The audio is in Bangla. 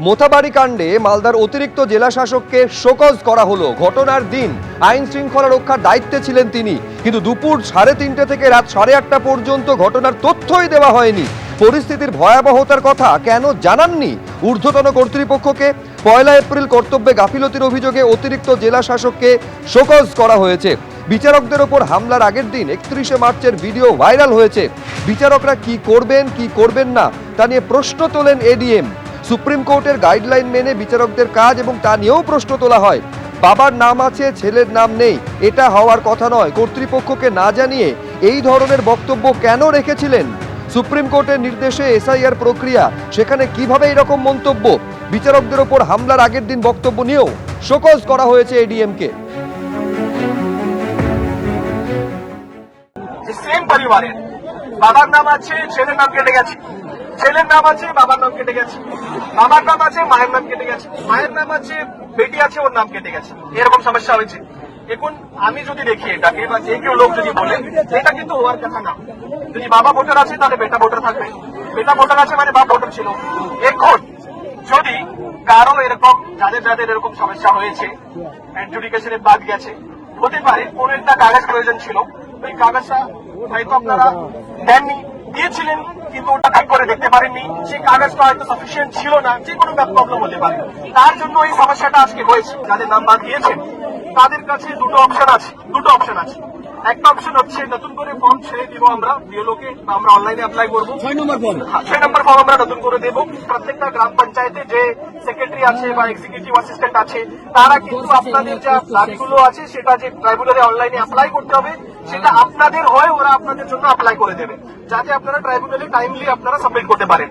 মোথাবাড়ি কাণ্ডে মালদার অতিরিক্ত জেলা শাসককে শোকজ করা হলো। ঘটনার দিন আইন শৃঙ্খলা রক্ষার দায়িত্বে ছিলেন তিনি, কিন্তু দুপুর 3:30 থেকে রাত 8:30 পর্যন্ত ঘটনার তথ্যই দেওয়া হয়নি। পরিস্থিতির ভয়াবহতার কথা কেন জানাননি ঊর্ধ্বতন কর্তৃপক্ষকে? 1 এপ্রিল কর্তব্যে গাফিলতির অভিযোগে অতিরিক্ত জেলা শাসককে শোকজ করা হয়েছে। বিচারকদের ওপর হামলার আগের দিন 31 মার্চের ভিডিও ভাইরাল হয়েছে। বিচারকরা কি করবেন কি করবেন না তা নিয়ে প্রশ্ন তোলেন এডিএম। সুপ্রিম কোর্টের গাইডলাইন মেনে বিচারকদের কাজ এবং তা নিয়েও প্রশ্ন তোলা হয়। বাবার নাম আছে, ছেলের নাম নেই, এটা হওয়ার কথা নয়। কর্তৃপক্ষকে না জানিয়ে এই ধরনের বক্তব্য কেন রেখেছিলেন? সুপ্রিম কোর্টের নির্দেশে এসআইআর প্রক্রিয়া, সেখানে কিভাবে এরকম মন্তব্য? বিচারকদের ওপর হামলার আগের দিন বক্তব্য নিয়েও শোকজ করা হয়েছে এডিএমকে। সেম পরিবারের বাবার নাম আছে, ছেলের নাম কেটে গেছে, ছেলের নাম আছে, বাবার নাম কেটে গেছে, বাবার নাম আছে, মায়ের নাম কেটে গেছে, মায়ের নাম আছে, বেটি আছে, ওর নাম কেটে গেছে। এরকম সমস্যা হয়েছে। এখন আমি যদি দেখি এটাকে বা যে কেউ লোক যদি বলে, এটা কিন্তু হওয়ার কথা না। যদি বাবা ভোটার আছে তাহলে বেটা ভোটার থাকবে, বেটা ভোটার আছে মানে বাপ ভোটার ছিল। এখন যদি কারো এরকম যাদের যাদের এরকম সমস্যা হয়েছে, অ্যাডজুডিকেশনে বাদ গেছে, হতে পারে কোন একটা কাগজ প্রয়োজন ছিল, ওই কাগজটা হয়তো আপনারা দেননি, দিয়েছিলেন কিন্তু ওটা ঠিক করে দেখতে পারেননি, সেই কাগজটা হয়তো সাফিসিয়েন্ট ছিল না, যে কোনো প্রবলেম হতে পারে। তার জন্য এই সমস্যাটা আজকে হয়েছে। যাদের নাম বাদ দিয়েছেন তাদের কাছে দুটো অপশন আছে। একটা অপশন হচ্ছে নতুন করে ফর্ম ছেড়ে দিব আমরা বিএলওকে, আমরা অনলাইনে অ্যাপ্লাই করবো। 6 নম্বর ফর্ম আমরা নতুন করে দেবো। প্রত্যেকটা গ্রাম পঞ্চায়েতে যে সেক্রেটারি আছে বা এক্সিকিউটিভ অ্যাসিস্ট্যান্ট আছে, তারা কিন্তু আপনাদের যা ফ্ল্যাটগুলো আছে সেটা যে ট্রাইব্যুনালে অনলাইনে অ্যাপ্লাই করতে হবে, সেটা আপনাদের হয়ে ওরা আপনাদের জন্য অ্যাপ্লাই করে দেবে, যাতে আপনারা ট্রাইব্যুনালে টাইমলি আপনারা সাবমিট করতে পারেন।